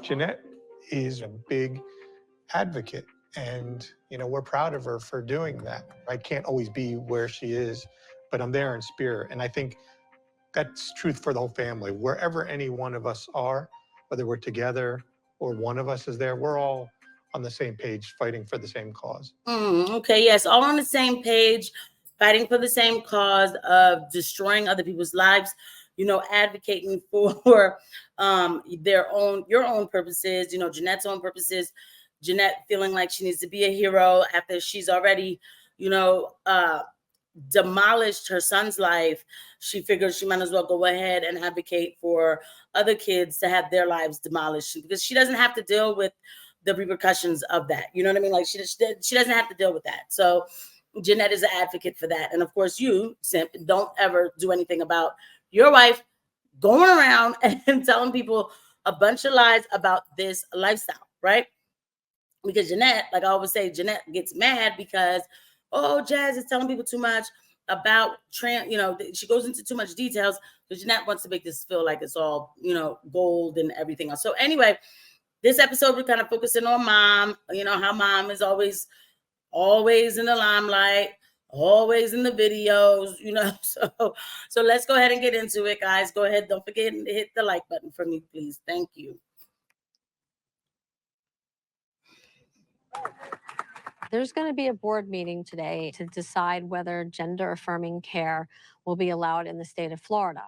Jeanette is a big advocate, and we're proud of her for doing that. I can't always be where she is, but I'm there in spirit, and I think that's truth for the whole family. Wherever any one of us are, whether we're together or one of us is there, we're all on the same page, fighting for the same cause. Okay, yes, all on the same page, fighting for the same cause of destroying other people's lives. Advocating for your own purposes. Jeanette's own purposes. Jeanette feeling like she needs to be a hero after she's already, demolished her son's life. She figures she might as well go ahead and advocate for other kids to have their lives demolished, because she doesn't have to deal with the repercussions of that. You know what I mean? Like she doesn't have to deal with that. So Jeanette is an advocate for that. And of course, you, Simp, don't ever do anything about your wife going around and telling people a bunch of lies about this lifestyle, right? Because Jeanette, like I always say, Jeanette gets mad because, Jazz is telling people too much about trans, she goes into too much details, because Jeanette wants to make this feel like it's all, gold and everything else. So anyway, this episode, we're kind of focusing on mom, how mom is always in the limelight, always in the videos, So let's go ahead and get into it, guys. Go ahead. Don't forget to hit the like button for me, please. Thank you. There's going to be a board meeting today to decide whether gender-affirming care will be allowed in the state of Florida.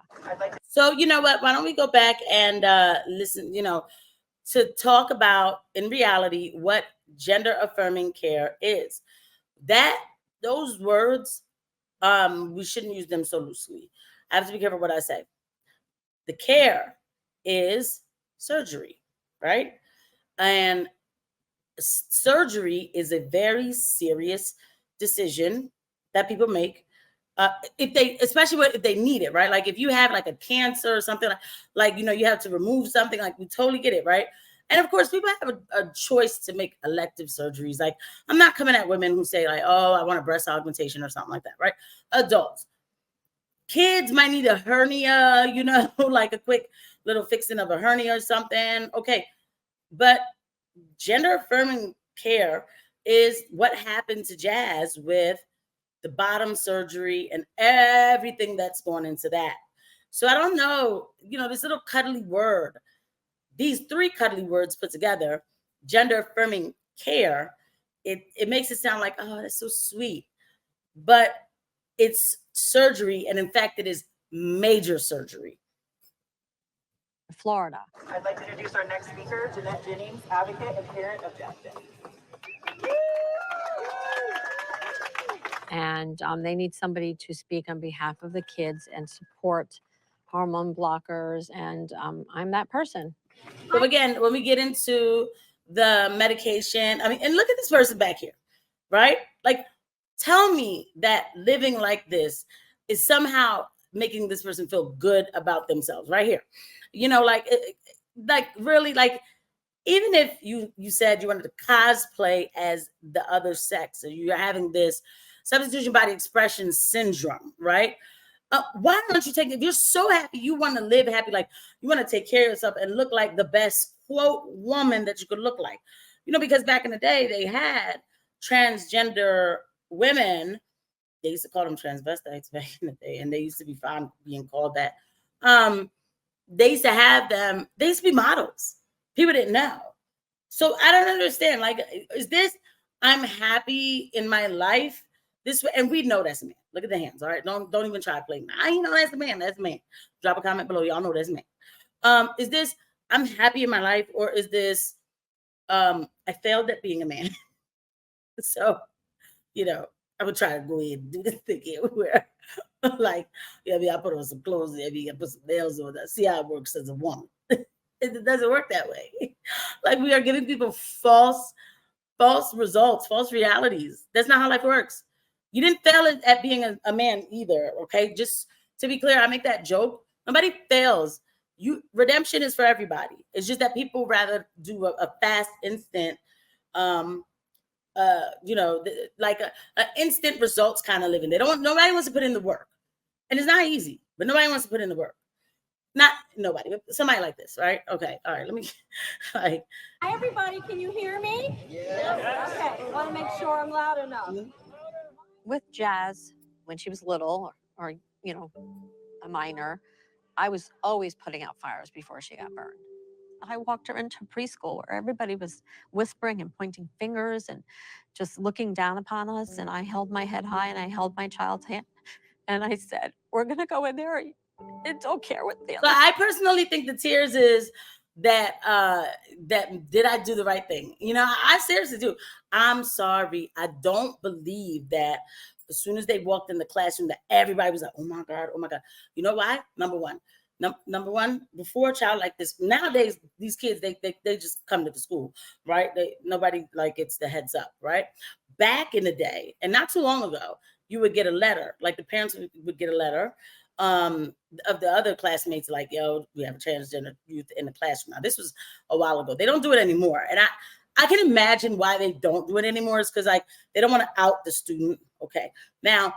So you know what? Why don't we go back and listen, to talk about, in reality, what gender-affirming care is. Those words, we shouldn't use them so loosely. I have to be careful what I say. The care is surgery, right? And surgery is a very serious decision that people make, especially if they need it, right? Like if you have like a cancer or something, like you have to remove something, like we totally get it, right? And of course, people have a choice to make elective surgeries. Like, I'm not coming at women who say like, I want a breast augmentation or something like that, right? Adults. Kids might need a hernia, like a quick little fixing of a hernia or something. Okay. But gender affirming care is what happened to Jazz with the bottom surgery and everything that's gone into that. So I don't know, this little cuddly word, these three cuddly words put together, gender affirming care, it makes it sound like, that's so sweet. But it's surgery, and in fact, it is major surgery. Florida. I'd like to introduce our next speaker, Jeanette Jennings, advocate and parent of Jazz Jennings. And they need somebody to speak on behalf of the kids and support hormone blockers, and I'm that person. So again, when we get into the medication, and look at this person back here, right? Like, tell me that living like this is somehow making this person feel good about themselves, right here. Like really, like, even if you said you wanted to cosplay as the other sex, or you're having this substitution body expression syndrome, right? Why don't you take it? If you're so happy, you want to live happy, like you want to take care of yourself and look like the best quote woman that you could look like, because back in the day they had transgender women. They used to call them transvestites back in the day, and they used to be fine being called that. They used to have them. They used to be models. People didn't know. So I don't understand. Like, is this? I'm happy in my life this way, and we know that's a man. Look at the hands. All right, don't even try to play me. That's the man. That's the man. Drop a comment below. Y'all know that's man. Is this? I'm happy in my life, or is this? I failed at being a man. So, I would try to go ahead and do this thing here where, like, I put on some clothes, I put some nails on. See how it works as a woman. It doesn't work that way. Like, we are giving people false results, false realities. That's not how life works. You didn't fail at being a man either, okay? Just to be clear, I make that joke. Nobody fails. Redemption is for everybody. It's just that people rather do a fast, instant, like a instant results kind of living. Nobody wants to put in the work. And it's not easy, but nobody wants to put in the work. Not nobody, but somebody like this, right? Okay, all right. Let me like. Hi, everybody. Can you hear me? Yes. Okay. Want to make sure I'm loud enough. With Jazz, when she was little or you know, a minor, I was always putting out fires before she got burned. I walked her into preschool where everybody was whispering and pointing fingers and just looking down upon us. And I held my head high and I held my child's hand and I said, "We're gonna go in there and don't care what the So other." I personally think the tears is that that did I do the right thing? You know, I seriously do. I'm sorry. I don't believe that as soon as they walked in the classroom that everybody was like, oh my God, oh my God. You know why? Number one. Number one, before a child like this, nowadays these kids they just come to the school, right? Nobody like gets the heads up, right? Back in the day, and not too long ago, you would get a letter. Like the parents would get a letter of the other classmates, like, yo, we have a transgender youth in the classroom. Now, this was a while ago. They don't do it anymore. And I can imagine why they don't do it anymore. It's because like they don't want to out the student. Okay. Now,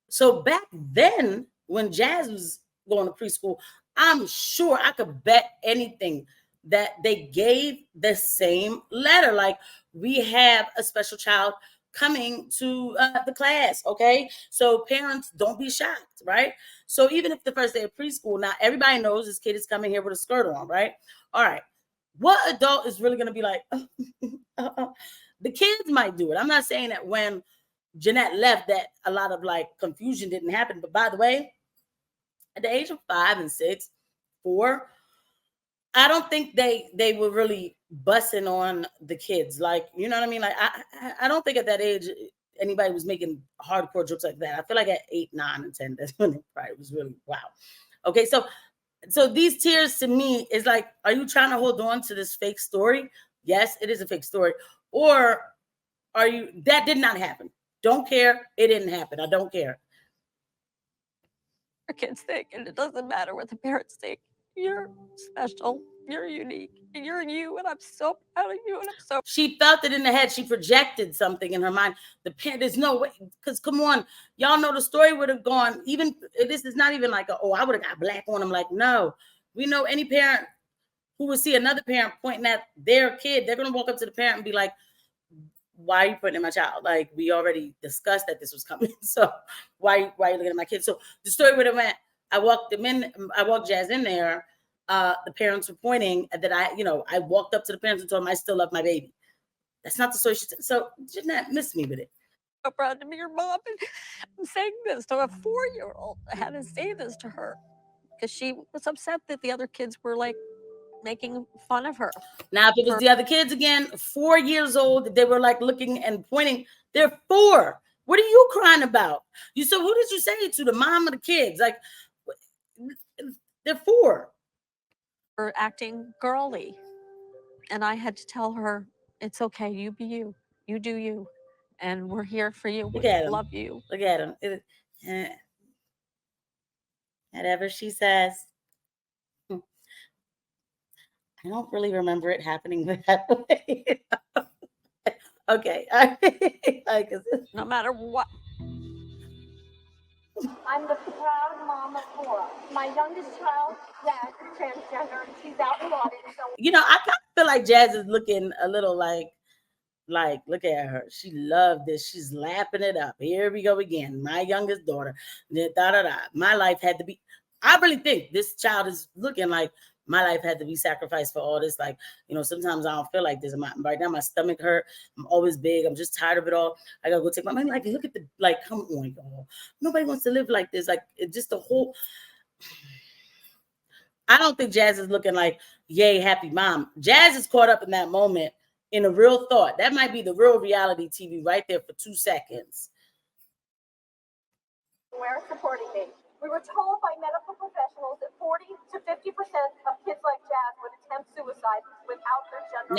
so back then, when Jazz was going to preschool, I'm sure I could bet anything that they gave the same letter. Like, we have a special child coming to the class. Okay. So parents, don't be shocked, right? So even if the first day of preschool, now everybody knows this kid is coming here with a skirt on, right? All right. What adult is really going to be like, the kids might do it. I'm not saying that when Jeanette left that a lot of like confusion didn't happen. But by the way, at the age of 5 and 6, 4, I don't think they were really bussing on the kids. Like, you know what I mean? Like, I don't think at that age anybody was making hardcore jokes like that. I feel like at 8, 9, and 10, that's when it probably was really wow. Okay, so these tears to me is like, are you trying to hold on to this fake story? Yes, it is a fake story. Or are you, that did not happen. Don't care. It didn't happen. I don't care. Our kids think, and it doesn't matter what the parents think. You're special. You're unique. And you're you. And I'm so proud of you. And I'm so. She felt it in the head. She projected something in her mind. The parent, there's no way. Because come on, y'all know the story would have gone. Even this is not even like, I would have got black on them. Like, no, we know any parent who would see another parent pointing at their kid, they're gonna walk up to the parent and be like, why are you putting in my child? Like, we already discussed that this was coming. So why are you looking at my kid? So the story would have went, I walked Jazz in there. The parents were pointing that I walked up to the parents and told them I still love my baby. That's not the story. So Jeanette missed me with it. So proud to be your mom. And I'm saying this to a 4-year-old. I had to say this to her because she was upset that the other kids were like making fun of her. Now, if it was the other kids again, 4 years old, they were like looking and pointing. They're 4. What are you crying about? You said, who did you say it to? The mom or the kids? Like, they're 4. For acting girly. And I had to tell her, it's okay. You be you. You do you. And we're here for you. Look at him. Love you. Look at him. Whatever she says. I don't really remember it happening that way. Okay. No matter what. I'm the proud mom of 4. My youngest child, Zach, is transgender, and she's out in London. So I kind of feel like Jazz is looking a little like, look at her. She loved this. She's lapping it up. Here we go again. My youngest daughter. My life had to be. I really think this child is looking like my life had to be sacrificed for all this. Like, sometimes I don't feel like this. Right now, my stomach hurt. I'm always big. I'm just tired of it all. I gotta go take my money. Like, look at come on, y'all. Nobody wants to live like this. Like, it's just the whole. I don't think Jazz is looking like, yay, happy mom. Jazz is caught up in that moment in a real thought. That might be the real reality TV right there for 2 seconds. We're supporting me. We were told by medical professionals that 40 to 50% of kids like Jazz would attempt suicide without their gender.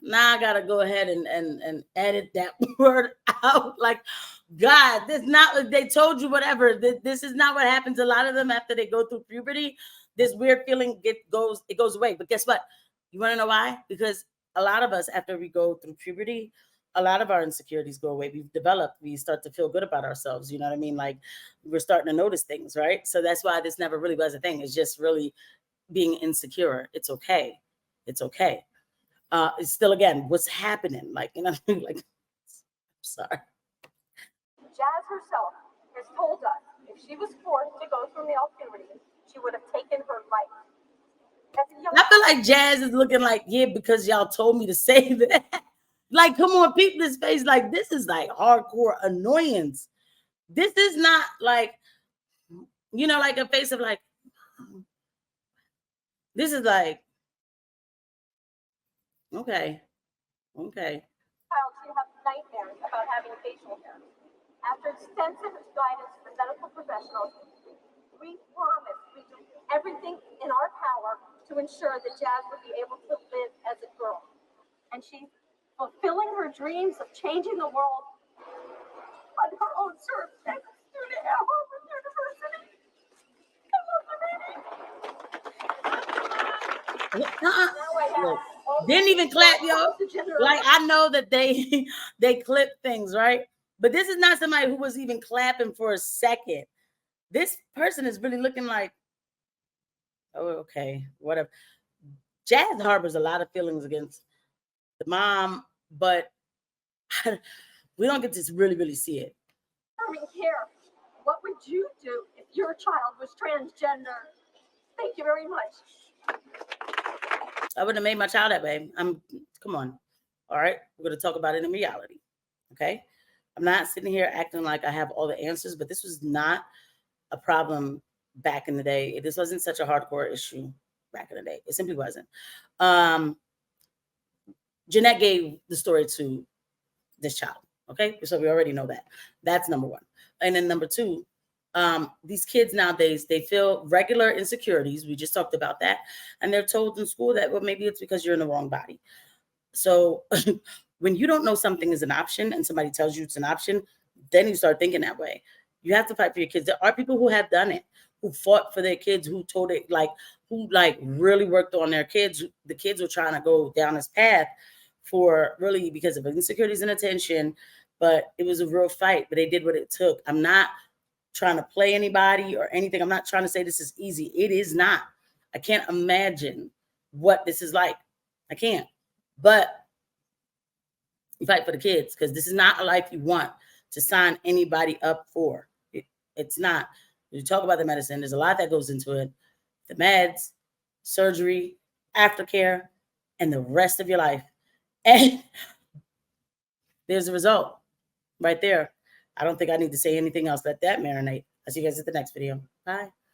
Now I gotta go ahead and edit that word out. Like, God, this not what they told you. Whatever. This is not what happens. A lot of them after they go through puberty, this weird feeling goes away. But guess what? You want to know why? Because a lot of us after we go through puberty, a lot of our insecurities go away. We start to feel good about ourselves. You know what I mean? Like we're starting to notice things, right? So that's why this never really was a thing. It's just really being insecure. It's okay. It's okay. It's still, again, what's happening? Like, you know, like, I'm sorry. Jazz herself has told us if she was forced to go through male puberty, she would have taken her life. I feel like Jazz is looking like, yeah, because y'all told me to say that. Like, come on, people, this face, like, this is like hardcore annoyance. This is not like, you know, like a face of like, this is like, okay. Child to have nightmares about having facial hair. After extensive guidance from medical professionals, we promise we do everything in our power to ensure that Jazz would be able to live as a girl. And she's fulfilling her dreams of changing the world on her own terms as a student at Harvard University. I love you, baby. Didn't even clap, yo. Like, I know that they clip things, right? But this is not somebody who was even clapping for a second. This person is really looking like, oh, okay, whatever. Jazz harbors a lot of feelings against the mom, but we don't get to really see it. Here, what would you do if your child was transgender? Thank you very much. I wouldn't have made my child that way. Come on. All right. We're going to talk about it in reality. Okay. I'm not sitting here acting like I have all the answers, but this was not a problem back in the day. This wasn't such a hardcore issue back in the day. It simply wasn't. Jeanette gave the story to this child. Okay. So we already know that. That's number one. And then number two, these kids nowadays, they feel regular insecurities. We just talked about that. And they're told in school that, well, maybe it's because you're in the wrong body. So when you don't know something is an option and somebody tells you it's an option, then you start thinking that way. You have to fight for your kids. There are people who have done it, who fought for their kids, who told it, like, who like really worked on their kids. The kids were trying to go down this path for really because of insecurities and attention, but it was a real fight, but they did what it took. I'm not trying to play anybody or anything. I'm not trying to say this is easy. It is not. I can't imagine what this is like. I can't. But you fight for the kids because this is not a life you want to sign anybody up for. It's not. You talk about the medicine. There's a lot that goes into it. The meds, surgery, aftercare, and the rest of your life. And there's a result right there. I don't think I need to say anything else. Let that marinate. I'll see you guys at the next video. Bye.